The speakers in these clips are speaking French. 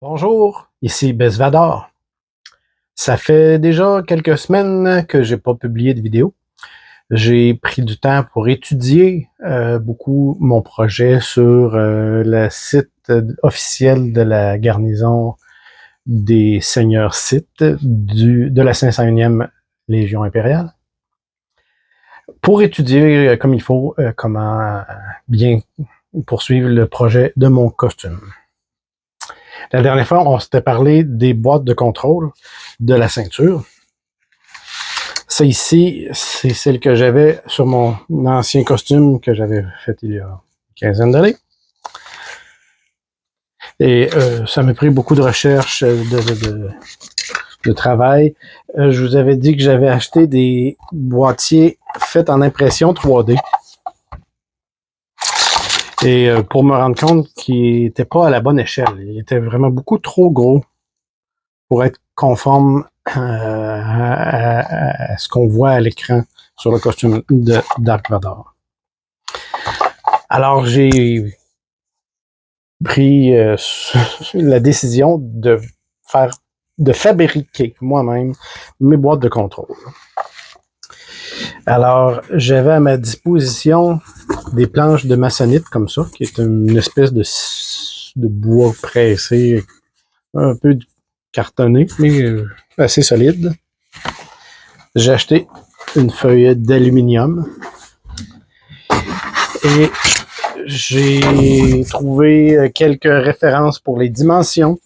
Bonjour, ici Besvador. Ça fait déjà quelques semaines que j'ai pas publié de vidéo. J'ai pris du temps pour étudier beaucoup mon projet sur le site officiel de la garnison des seigneurs Sith de la 501e Légion impériale pour étudier comme il faut comment bien poursuivre le projet de mon costume. La dernière fois, on s'était parlé des boîtes de contrôle de la ceinture. Ça ici, c'est celle que j'avais sur mon ancien costume que j'avais fait il y a une quinzaine d'années. Et ça m'a pris beaucoup de recherche, de travail. Je vous avais dit que j'avais acheté des boîtiers faits en impression 3D. Et pour me rendre compte qu'ils n'étaient pas à la bonne échelle. Ils étaient vraiment beaucoup trop gros pour être conforme à ce qu'on voit à l'écran sur le costume de Dark Vador. Alors j'ai pris la décision de fabriquer moi-même mes boîtes de contrôle. Alors j'avais à ma disposition des planches de maçonnite comme ça, qui est une espèce de bois pressé, un peu cartonné, mais assez solide. J'ai acheté une feuille d'aluminium et j'ai trouvé quelques références pour les dimensions.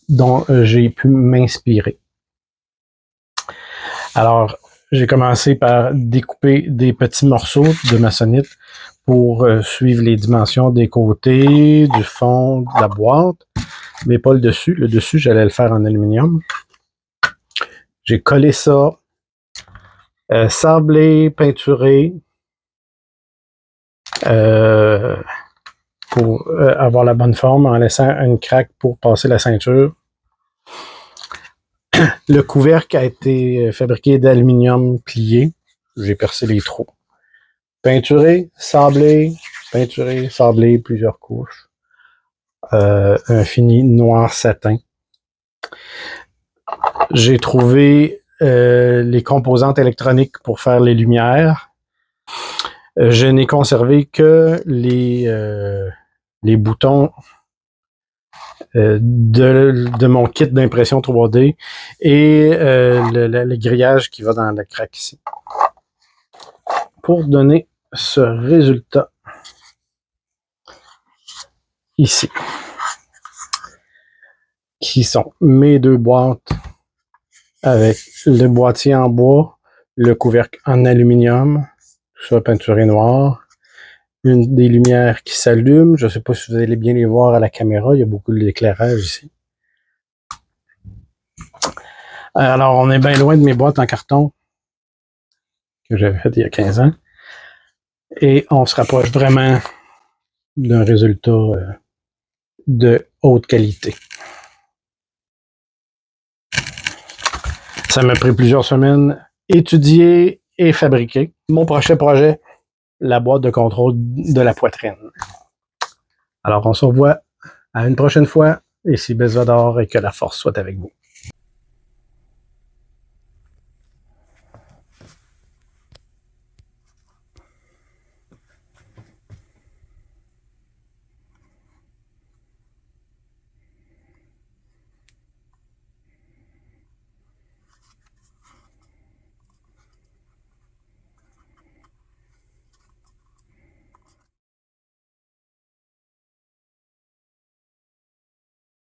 Dont j'ai pu m'inspirer. Alors, j'ai commencé par découper des petits morceaux de maçonnite pour suivre les dimensions des côtés, du fond de la boîte, mais pas le dessus. Le dessus, j'allais le faire en aluminium. J'ai collé ça, sablé, peinturé, pour avoir la bonne forme en laissant une craque pour passer la ceinture. Le couvercle a été fabriqué d'aluminium plié. J'ai percé les trous. Peinturé, sablé, plusieurs couches. Un fini noir satin. J'ai trouvé les composantes électroniques pour faire les lumières. Je n'ai conservé que les boutons de mon kit d'impression 3D et le grillage qui va dans le crack ici. Pour donner ce résultat ici, qui sont mes deux boîtes avec le boîtier en bois, le couvercle en aluminium, tout ça peinturé noir, une des lumières qui s'allument. Je ne sais pas si vous allez bien les voir à la caméra, il y a beaucoup d'éclairage ici. Alors, on est bien loin de mes boîtes en carton que j'avais faites il y a 15 ans. Et on se rapproche vraiment d'un résultat de haute qualité. Ça m'a pris plusieurs semaines étudier et fabriquer. Mon prochain projet, la boîte de contrôle de la poitrine. Alors, on se revoit à une prochaine fois. Ici Besvador et que la force soit avec vous.